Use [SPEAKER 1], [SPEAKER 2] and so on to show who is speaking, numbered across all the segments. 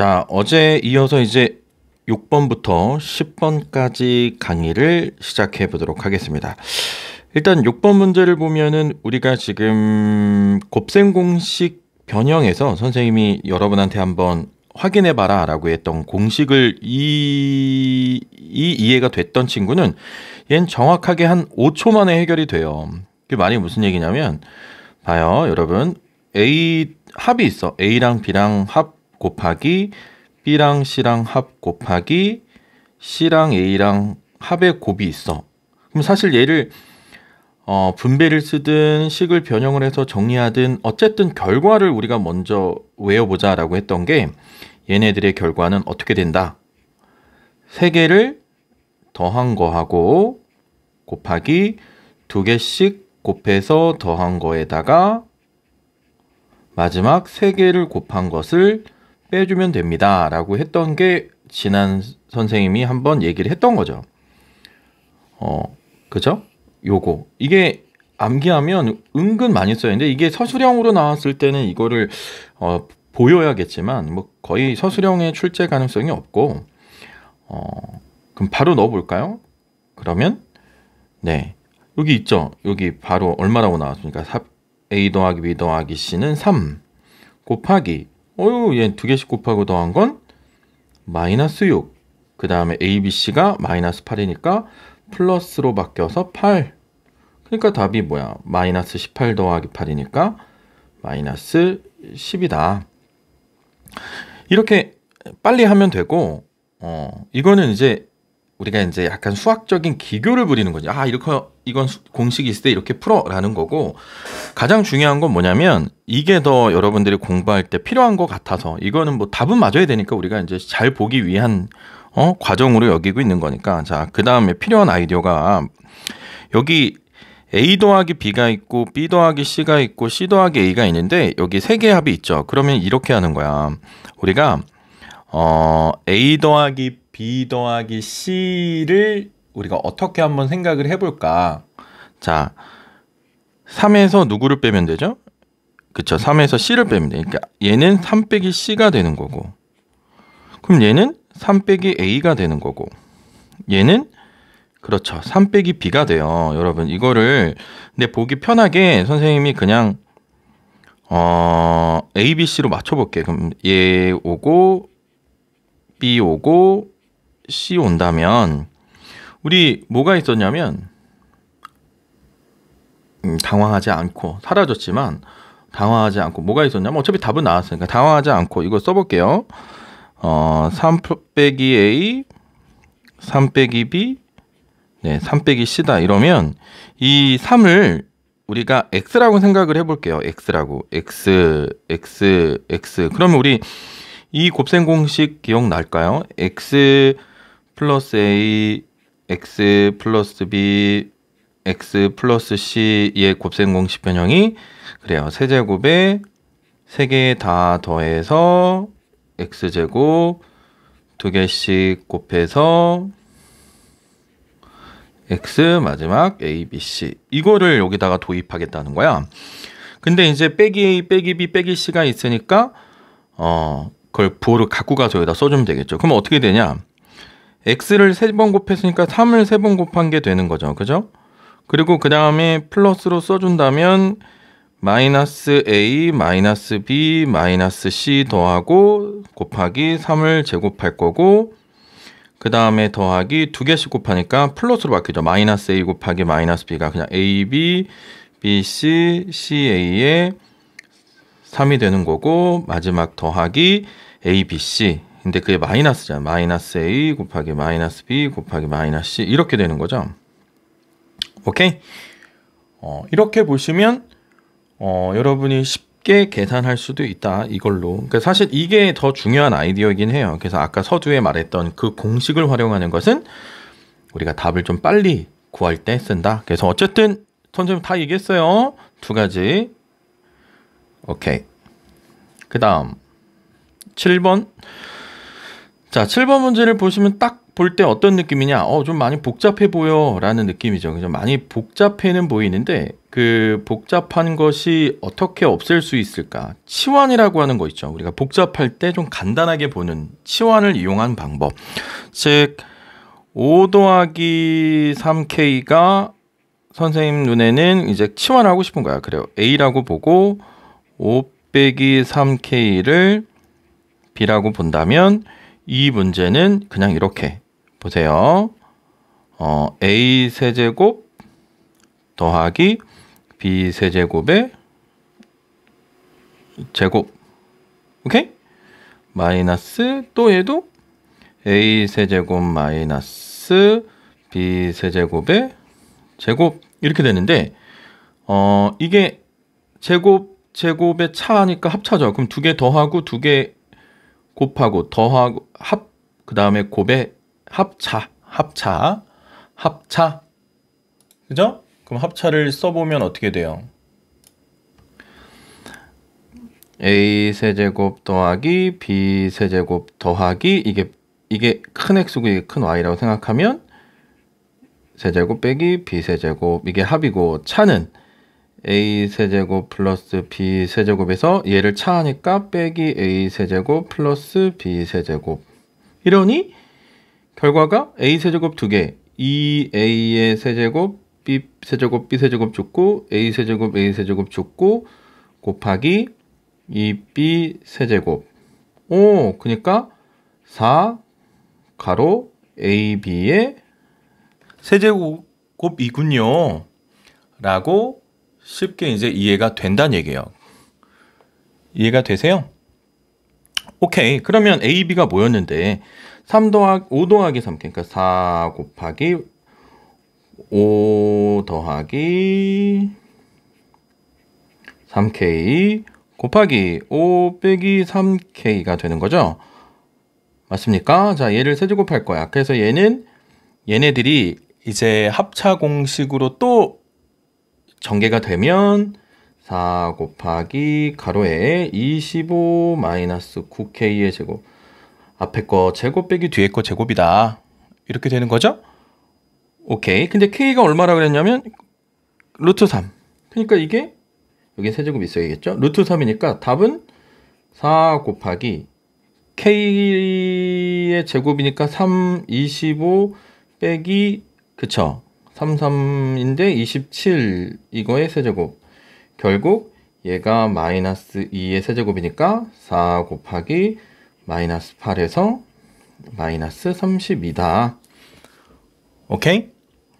[SPEAKER 1] 자, 어제 이어서 이제 6번부터 10번까지 강의를 시작해 보도록 하겠습니다. 일단 6번 문제를 보면은 우리가 지금 곱셈 공식 변형에서 선생님이 여러분한테 한번 확인해 봐라 라고 했던 공식을 이해가 됐던 친구는 얘는 정확하게 한 5초 만에 해결이 돼요. 그게 말이 무슨 얘기냐면 봐요, 여러분. A 합이 있어. A랑 B랑 합 곱하기 B랑 C랑 합 곱하기 C랑 A랑 합의 곱이 있어. 그럼 사실 얘를 분배를 쓰든 식을 변형을 해서 정리하든 어쨌든 결과를 우리가 먼저 외워보자 라고 했던 게 얘네들의 결과는 어떻게 된다. 3개를 더한 거하고 곱하기 2개씩 곱해서 더한 거에다가 마지막 3개를 곱한 것을 빼주면 됩니다 라고 했던 게 지난 선생님이 한번 얘기를 했던 거죠. 그죠? 요거 이게 암기하면 은근 많이 써야 되는데 이게 서술형으로 나왔을 때는 이거를 보여야겠지만 뭐 거의 서술형의 출제 가능성이 없고 그럼 바로 넣어 볼까요? 그러면 네, 여기 있죠. 여기 바로 얼마라고 나왔습니까? A 더하기 B 더하기 C는 3 곱하기 얘 2개씩 곱하고 더한 건 마이너스 6. 그 다음에 A, B, C가 마이너스 8이니까 플러스로 바뀌어서 8. 그러니까 답이 뭐야? 마이너스 18 더하기 8이니까 마이너스 10이다. 이렇게 빨리 하면 되고 이거는 이제 우리가 이제 약간 수학적인 기교를 부리는 거죠. 이건 공식이 있을 때 이렇게 풀어라는 거고, 가장 중요한 건 뭐냐면 이게 더 여러분들이 공부할 때 필요한 것 같아서 이거는 뭐 답은 맞아야 되니까 우리가 이제 잘 보기 위한 과정으로 여기고 있는 거니까. 자, 그 다음에 필요한 아이디어가 여기 A 더하기 B가 있고 B 더하기 C가 있고 C 더하기 A가 있는데 여기 3개의 합이 있죠. 그러면 이렇게 하는 거야. 우리가 A 더하기 B 더하기 C를 우리가 어떻게 한번 생각을 해볼까. 자, 3에서 누구를 빼면 되죠? 그쵸, 3에서 C를 빼면 돼. 그러니까 얘는 3 빼기 C가 되는 거고, 그럼 얘는 3 빼기 A가 되는 거고, 얘는 그렇죠, 3 빼기 B가 돼요. 여러분 이거를 근데 보기 편하게 선생님이 그냥 A, B, C로 맞춰볼게. 그럼 얘 오고 B 오고 C 온다면 우리 뭐가 있었냐면 당황하지 않고 사라졌지만 당황하지 않고 뭐가 있었냐면 어차피 답은 나왔으니까 당황하지 않고 이거 써볼게요. 3 빼기 A 3 빼기 B 3 빼기 C다 이러면 이 3을 우리가 X라고 생각을 해볼게요. X라고. X 그러면 우리 이 곱셈 공식 기억날까요? X 플러스 A X 플러스 B X 플러스 C의 곱셈 공식 변형이 그래요. 세제곱에 3개 다 더해서 X제곱 2개씩 곱해서 X 마지막 A, B, C 이거를 여기다가 도입하겠다는 거야. 근데 이제 빼기 A, 빼기 B, 빼기 C가 있으니까 그걸 부호를 갖고 가서 여기다 써주면 되겠죠. 그럼 어떻게 되냐? X를 3번 곱했으니까 3을 3번 곱한 게 되는 거죠. 그죠? 그리고 그 다음에 플러스로 써준다면 마이너스 A, 마이너스 B, 마이너스 C 더하고 곱하기 3을 제곱할 거고, 그 다음에 더하기 2개씩 곱하니까 플러스로 바뀌죠. 마이너스 A 곱하기 마이너스 B가 그냥 AB, BC, CA의 3이 되는 거고, 마지막 더하기 ABC. 근데 그게 마이너스잖아. 마이너스 A 곱하기 마이너스 B 곱하기 마이너스 C 이렇게 되는 거죠. 오케이? 이렇게 보시면 여러분이 쉽게 계산할 수도 있다. 이걸로. 그러니까 사실 이게 더 중요한 아이디어이긴 해요. 그래서 아까 서두에 말했던 그 공식을 활용하는 것은 우리가 답을 좀 빨리 구할 때 쓴다. 그래서 어쨌든 선생님 다 얘기했어요. 2가지. 오케이. 그 다음 7번. 자, 7번 문제를 보시면 딱 볼 때 어떤 느낌이냐? 좀 많이 복잡해 보여 라는 느낌이죠. 그죠? 많이 복잡해는 보이는데 그 복잡한 것이 어떻게 없앨 수 있을까? 치환이라고 하는 거 있죠. 우리가 복잡할 때 좀 간단하게 보는 치환을 이용한 방법. 즉 5 더하기 3K가 선생님 눈에는 이제 치환을 하고 싶은 거야. 그래요. A라고 보고 5 빼기 3K를 B라고 본다면 이 문제는 그냥 이렇게 보세요. A 세제곱 더하기 B 세제곱의 제곱. 오케이? 마이너스 또 얘도 A 세제곱 마이너스 B 세제곱의 제곱 이렇게 되는데 이게 제곱에 차하니까 합차죠. 그럼 두 개 더하고 두 개 곱하고 더하고 그 다음에 곱에 합차. 그죠? 그럼 합차를 써보면 어떻게 돼요? A 세제곱 더하기 B 세제곱 더하기 이게 큰 X고 이게 큰 Y라고 생각하면 세제곱 빼기 B 세제곱 이게 합이고 차는 A 세제곱 플러스 B 세제곱에서 얘를 차하니까 빼기 A 세제곱 플러스 B 세제곱 이러니 결과가 A 세제곱 2개 2A의 세제곱 B 세제곱 B 세제곱 줬고 A 세제곱 줬고 곱하기 2B 세제곱 그러니까 4 가로 AB의 세제곱이군요 라고 쉽게 이제 이해가 된다는 얘기예요. 이해가 되세요? 오케이. 그러면 AB가 뭐였는데 5 더하기 3 그러니까 4 곱하기 5 더하기 3K 곱하기 5 빼기 3K가 되는 거죠. 맞습니까? 자, 얘를 세제곱할 거야. 그래서 얘네들이 이제 합차 공식으로 또 전개가 되면 4 곱하기 가로에 25 마이너스 9K의 제곱 앞에 거 제곱 빼기 뒤에 거 제곱이다. 이렇게 되는 거죠? 오케이. 근데 K가 얼마라 그랬냐면 루트 3. 그러니까 이게 여기 세제곱 있어야겠죠? 루트 3이니까 답은 4 곱하기 K의 제곱이니까 3, 25 빼기 그쵸? 33인데 27 이거의 세제곱 결국 얘가 마이너스 2의 세제곱이니까 4 곱하기 마이너스 8에서 마이너스 32다. 오케이?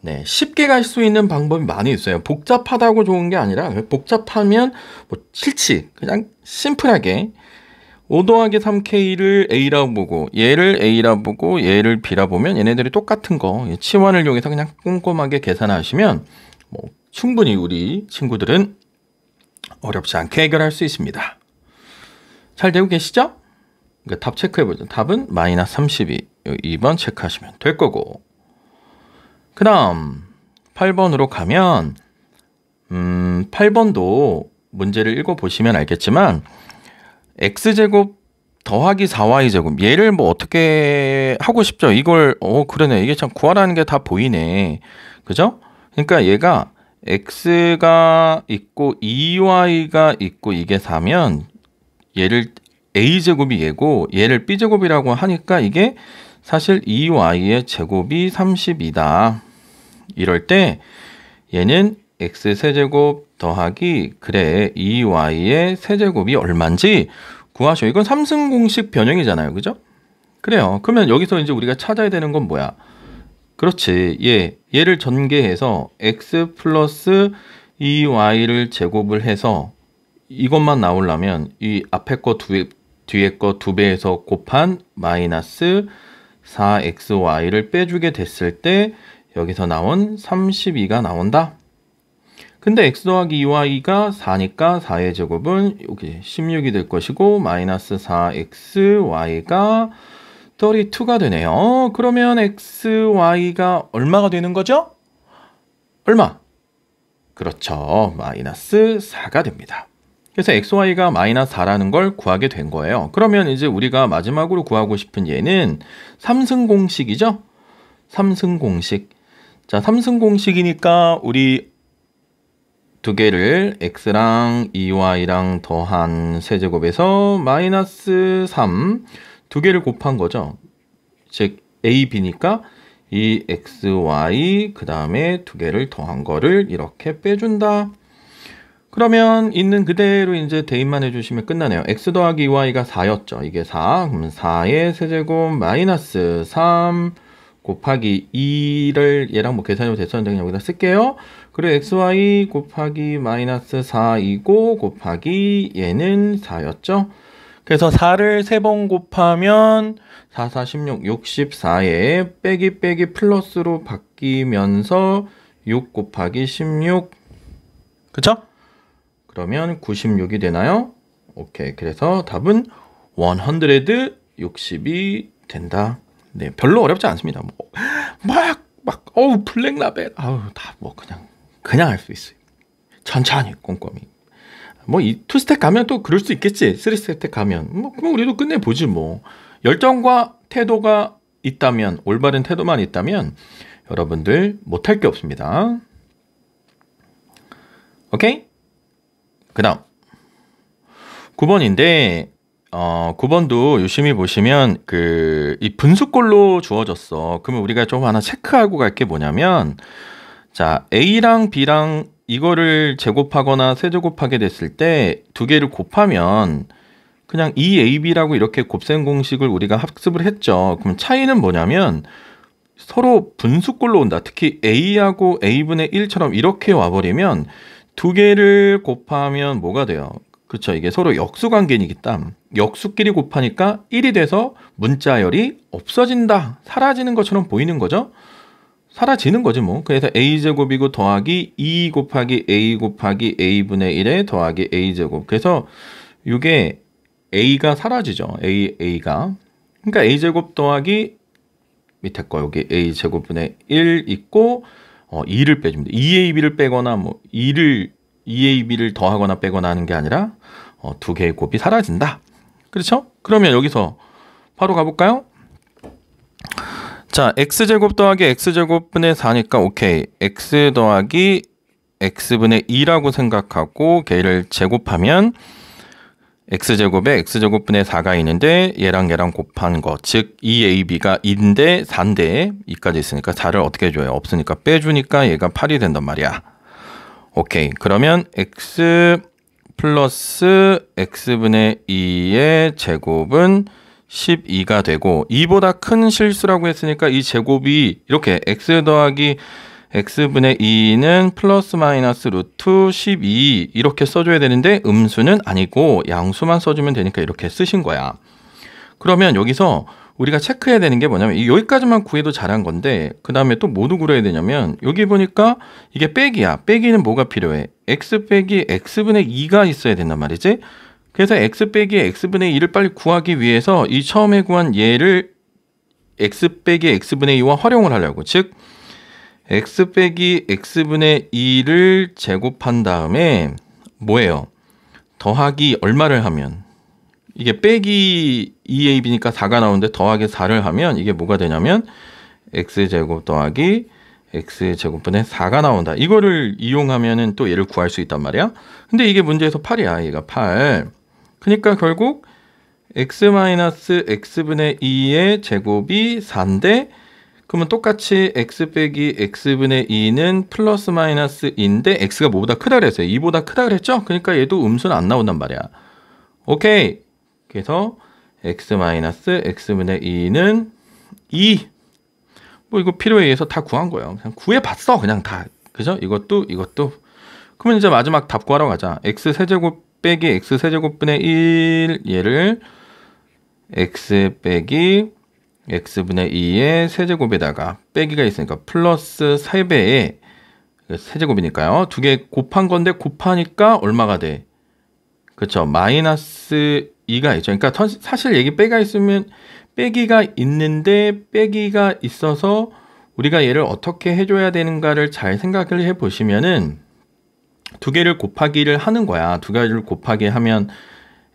[SPEAKER 1] 네, 쉽게 갈 수 있는 방법이 많이 있어요. 복잡하다고 좋은 게 아니라 복잡하면 뭐 싫지. 그냥 심플하게 5 더하기 3K를 A라고 보고 얘를 A라고 보고 얘를 B라고 보면 얘네들이 똑같은 거 치환을 이용해서 그냥 꼼꼼하게 계산하시면 뭐 충분히 우리 친구들은 어렵지 않게 해결할 수 있습니다. 잘 되고 계시죠? 그러니까 답 체크해보죠. 답은 마이너스 32. 2번 체크하시면 될 거고 그 다음 8번으로 가면 8번도 문제를 읽어보시면 알겠지만 X제곱 더하기 4Y제곱 얘를 뭐 어떻게 하고 싶죠? 이걸 그러네. 이게 참 구하라는 게 다 보이네. 그죠? 그러니까 얘가 X가 있고 2Y가 있고 이게 4면 얘를 A제곱이 얘고 얘를 B제곱이라고 하니까 이게 사실 2Y의 제곱이 30이다. 이럴 때 얘는 X세제곱 더하기 그래 2Y의 세제곱이 얼마인지 구하셔. 이건 삼승공식 변형이잖아요. 그죠? 그래요. 그러면 여기서 이제 우리가 찾아야 되는 건 뭐야? 그렇지. 얘를 전개해서 X 플러스 2Y를 제곱을 해서 이것만 나오려면 이 앞에 거 뒤에 거 2배에서 곱한 마이너스 4XY를 빼주게 됐을 때 여기서 나온 32가 나온다. 근데 X 더하기 2Y가 4니까 4의 제곱은 여기 16이 될 것이고 마이너스 4XY가 32가 되네요. 그러면 XY가 얼마가 되는 거죠? 얼마? 그렇죠. 마이너스 4가 됩니다. 그래서 XY가 마이너스 4라는 걸 구하게 된 거예요. 그러면 이제 우리가 마지막으로 구하고 싶은 얘는 삼승공식이죠? 삼승공식. 자, 삼승공식이니까 우리 두 개를 x랑 2y랑 더한 세제곱에서 마이너스 3 두 개를 곱한 거죠. 즉 a, b니까 이 x, y 그 다음에 두 개를 더한 거를 이렇게 빼준다. 그러면 있는 그대로 이제 대입만 해주시면 끝나네요. x 더하기 2y가 4였죠. 이게 4. 그럼 4의 세제곱 마이너스 3 곱하기 2를 얘랑 뭐 계산해도 됐었는데 그냥 여기다 쓸게요. 그리고 xy 곱하기 마이너스 4이고 곱하기 얘는 4였죠. 그래서 4를 3번 곱하면 4, 4, 16, 64에 빼기 플러스로 바뀌면서 6 곱하기 16 그쵸? 그러면 96이 되나요? 오케이. 그래서 답은 160이 된다. 네, 별로 어렵지 않습니다. 블랙라벨. 다 뭐 그냥 할 수 있어요. 천천히, 꼼꼼히. 뭐, 이 2스텝 가면 또 그럴 수 있겠지. 3스텝 가면. 그럼 우리도 끝내보지 뭐. 열정과 태도가 있다면, 올바른 태도만 있다면, 여러분들 못할 게 없습니다. 오케이? 그 다음 9번인데 9번도 유심히 보시면 이 분수꼴로 주어졌어. 그러면 우리가 좀 하나 체크하고 갈 게 뭐냐면 자 A랑 B랑 이거를 제곱하거나 세제곱하게 됐을 때 두 개를 곱하면 그냥 2AB라고 이렇게 곱셈 공식을 우리가 학습을 했죠. 그럼 차이는 뭐냐면 서로 분수꼴로 온다. 특히 A하고 A분의 1처럼 이렇게 와버리면 두 개를 곱하면 뭐가 돼요? 그렇죠. 이게 서로 역수관계니까 역수끼리 곱하니까 1이 돼서 문자열이 없어진다. 사라지는 것처럼 보이는 거죠. 사라지는 거지 뭐. 그래서 a제곱이고 더하기 2 곱하기 a 곱하기 a분의 1에 더하기 a제곱. 그래서 이게 a가 사라지죠. a가. 그러니까 a제곱 더하기 밑에 거 여기 a제곱분의 1 있고 2를 빼주면 돼. 2ab를 빼거나 뭐 2ab를 더하거나 빼거나 하는 게 아니라 두 개의 곱이 사라진다. 그렇죠? 그러면 여기서 바로 가볼까요? 자, x제곱 더하기 x제곱분의 4니까 오케이. x 더하기 x분의 2라고 생각하고 걔를 제곱하면 x제곱에 x제곱분의 4가 있는데 얘랑 곱한 거. 즉 2ab가 2인데 4인데 2까지 있으니까 4를 어떻게 해줘요? 없으니까 빼주니까 얘가 8이 된단 말이야. 오케이. 그러면 x 플러스 x분의 2의 제곱은 12가 되고 2보다 큰 실수라고 했으니까 이 제곱이 이렇게 x 더하기 x분의 2는 플러스 마이너스 루트 12 이렇게 써줘야 되는데 음수는 아니고 양수만 써주면 되니까 이렇게 쓰신 거야. 그러면 여기서 우리가 체크해야 되는 게 뭐냐면 여기까지만 구해도 잘한 건데 그 다음에 또 뭐도 구해야 되냐면 여기 보니까 이게 빼기야. 빼기는 뭐가 필요해? x 빼기 x분의 2가 있어야 된단 말이지. 그래서 x 빼기 x분의 2를 빨리 구하기 위해서 이 처음에 구한 얘를 x 빼기 x분의 2와 활용을 하려고. 즉 x 빼기 x분의 2를 제곱한 다음에 뭐예요? 더하기 얼마를 하면 이게 빼기 2ab니까 4가 나오는데 더하기 4를 하면 이게 뭐가 되냐면 x제곱 더하기 x제곱분의 4가 나온다. 이거를 이용하면은 또 얘를 구할 수 있단 말이야. 근데 이게 문제에서 8이야. 얘가 8. 그러니까 결국 x-x분의 2의 제곱이 4인데 그러면 똑같이 x 빼기 x분의 2는 플러스 마이너스인데 x가 뭐보다 크다 그랬어요. 2보다 크다 그랬죠? 그러니까 얘도 음수는 안 나온단 말이야. 오케이. 그래서 x 마이너스 x분의 2는 2. 뭐 이거 필요에 의해서 다 구한 거예요. 그냥 구해봤어. 그냥 다. 그죠? 이것도. 그러면 이제 마지막 답 구하러 가자. x 세제곱 빼기 x 세제곱분의 1 얘를 x 빼기 x분의 2의 세제곱에다가 빼기가 있으니까 플러스 3배의 세제곱이니까요. 두 개 곱한 건데 곱하니까 얼마가 돼? 그렇죠. 마이너스 2가 있죠. 그러니까 사실 얘기 빼기가 있는데 빼기가 있어서 우리가 얘를 어떻게 해줘야 되는가를 잘 생각을 해보시면은 두 개를 곱하기를 하는 거야. 두 개를 곱하기 하면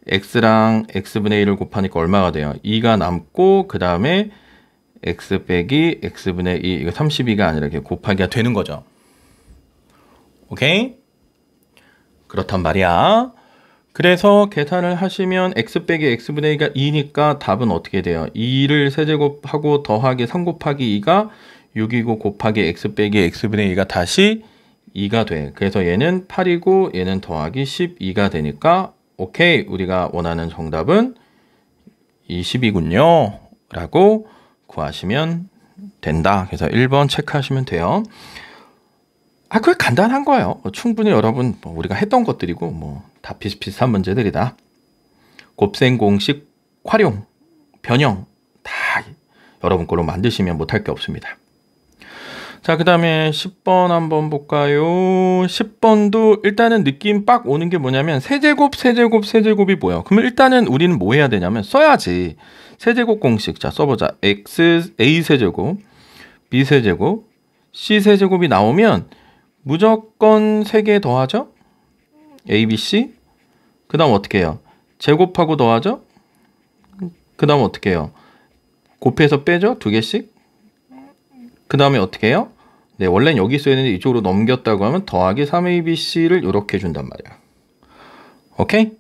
[SPEAKER 1] x랑 x분의 1을 곱하니까 얼마가 돼요? 2가 남고 그 다음에 x 빼기 x분의 2 이거 32가 아니라 이렇게 곱하기가 되는 거죠. 오케이? 그렇단 말이야. 그래서 계산을 하시면 x 빼기 x분의 2가 2니까 답은 어떻게 돼요? 2를 세제곱하고 더하기 3 곱하기 2가 6이고 곱하기 x 빼기 x분의 2가 다시 2가 돼. 그래서 얘는 8이고 얘는 더하기 12가 되니까 오케이, 우리가 원하는 정답은 20이군요 라고 구하시면 된다. 그래서 1번 체크하시면 돼요. 그게 간단한 거예요. 충분히 여러분 우리가 했던 것들이고 다 비슷비슷한 문제들이다. 곱셈 공식 활용, 변형 다 여러분 걸로 만드시면 못할 게 없습니다. 자, 그 다음에 10번 한번 볼까요? 10번도 일단은 느낌 빡 오는 게 뭐냐면 세제곱이 뭐야? 그러면 일단은 우리는 뭐 해야 되냐면 써야지. 세제곱 공식. 자, 써보자. A 세제곱, B 세제곱, C 세제곱이 나오면 무조건 3개 더하죠? A, B, C. 그 다음 어떻게 해요? 제곱하고 더하죠? 그 다음 어떻게 해요? 곱해서 빼죠? 2개씩. 그 다음에 어떻게 해요? 네, 원래는 여기 써야 되는데 이쪽으로 넘겼다고 하면 더하기 3ABC를 이렇게 준단 말이야. 오케이?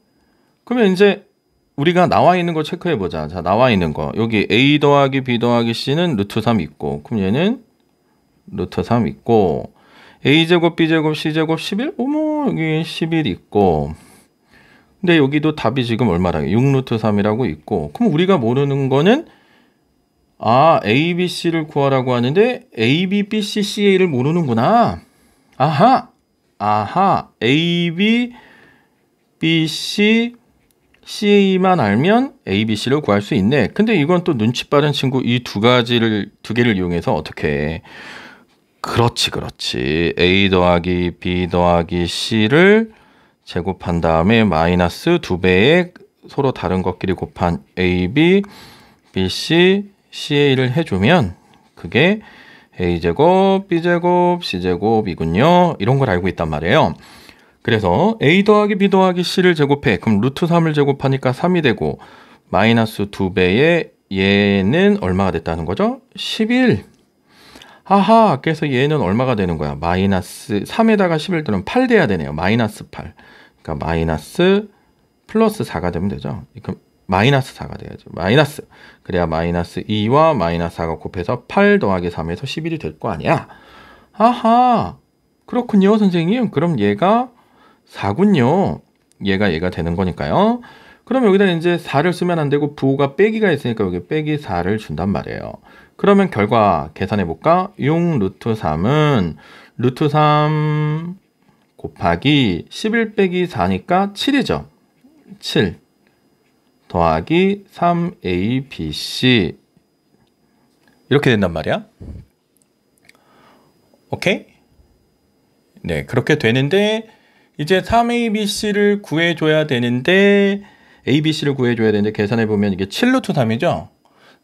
[SPEAKER 1] 그러면 이제 우리가 나와 있는 거 체크해 보자. 자, 나와 있는 거. 여기 A 더하기 B 더하기 C는 루트 3 있고, 그럼 얘는 루트 3 있고, A제곱, B제곱, C제곱 11? 어머, 여기 11 있고, 근데 여기도 답이 지금 얼마라고? 6루트 3이라고 있고, 그럼 우리가 모르는 거는 A, B, C를 구하라고 하는데 A, B, B, C, CA를 모르는구나. 아하. A, B, B, C, CA만 알면 A, B, C를 구할 수 있네. 근데 이건 또 눈치 빠른 친구 이 두 개를 이용해서 어떻게 해? 그렇지. A 더하기 B 더하기 C를 제곱한 다음에 마이너스 2배의 서로 다른 것끼리 곱한 A, B, B, C, CA를 해주면 그게 A제곱, B제곱, C제곱이군요. 이런 걸 알고 있단 말이에요. 그래서 A 더하기 B 더하기 C를 제곱해. 그럼 루트 3을 제곱하니까 3이 되고 마이너스 2배의 얘는 얼마가 됐다는 거죠? 11. 하하, 그래서 얘는 얼마가 되는 거야? 마이너스 3에다가 11 들으면 8 돼야 되네요. 마이너스 8. 그러니까 마이너스 플러스 4가 되면 되죠. 그럼 마이너스 4가 돼야죠. 마이너스. 그래야 마이너스 2와 마이너스 4가 곱해서 8 더하기 3에서 11이 될 거 아니야. 아하. 그렇군요, 선생님. 그럼 얘가 4군요. 얘가 되는 거니까요. 그럼 여기다 이제 4를 쓰면 안 되고 부호가 빼기가 있으니까 여기 빼기 4를 준단 말이에요. 그러면 결과 계산해 볼까? 6 루트 3은 루트 3 곱하기 11 빼기 4니까 7이죠. 7 더하기 3ABC 이렇게 된단 말이야. 오케이? 네, 그렇게 되는데 이제 3ABC를 구해줘야 되는데 ABC를 구해줘야 되는데 계산해보면 이게 7루트 3이죠?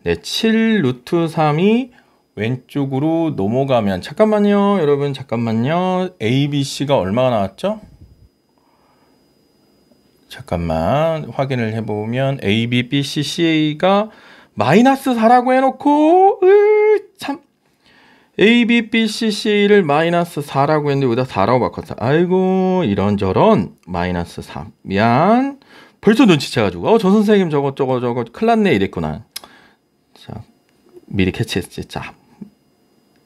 [SPEAKER 1] 네, 7루트 3이 왼쪽으로 넘어가면 잠깐만요, 여러분 잠깐만요. ABC가 얼마가 나왔죠? 잠깐만 확인을 해보면 AB, BC, CA가 마이너스 4라고 해놓고 참 AB, BC, CA를 마이너스 4라고 했는데 여기다 4라고 바꿨어. 아이고 이런저런 마이너스 3 미안. 벌써 눈치채가지고 저 선생님 저거 큰일 났네 이랬구나. 자, 미리 캐치했지. 자,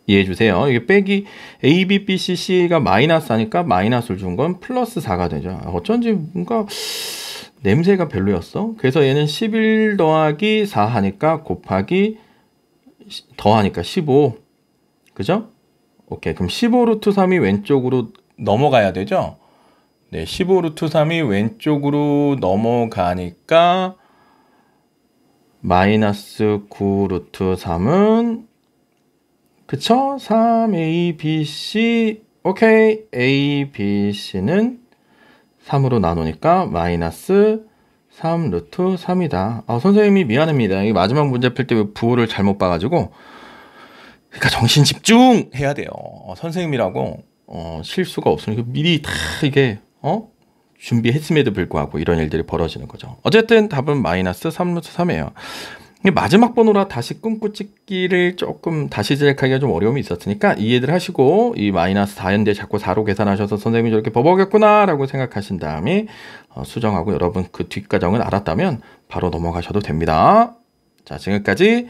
[SPEAKER 1] 이해해주세요. 이게 빼기 A, B, B, C, C가 마이너스 하니까 마이너스를 준 건 플러스 4가 되죠. 어쩐지 뭔가 냄새가 별로였어. 그래서 얘는 11 더하기 4 하니까 곱하기 더하니까 15. 그죠? 오케이. 그럼 15 루트 3이 왼쪽으로 넘어가야 되죠? 네, 15 루트 3이 왼쪽으로 넘어가니까 마이너스 9 루트 3은 그쵸? 3A, B, C 오케이. A, B, C는 3으로 나누니까 마이너스 3 루트 3이다. 선생님이 미안합니다. 이 마지막 문제 풀 때 부호를 잘못 봐가지고 그러니까 정신 집중해야 돼요. 선생님이라고 실수가 없으니까 미리 다 이게 준비했음에도 불구하고 이런 일들이 벌어지는 거죠. 어쨌든 답은 마이너스 3 루트 3이에요. 마지막 번호라 다시 끊고 찍기를 조금 다시 제작하기가 좀 어려움이 있었으니까 이해들 하시고 이 마이너스 4인데 자꾸 4로 계산하셔서 선생님이 저렇게 버벅였구나 라고 생각하신 다음에 수정하고 여러분 그 뒷과정을 알았다면 바로 넘어가셔도 됩니다. 자, 지금까지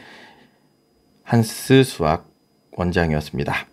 [SPEAKER 1] 한스 수학 원장이었습니다.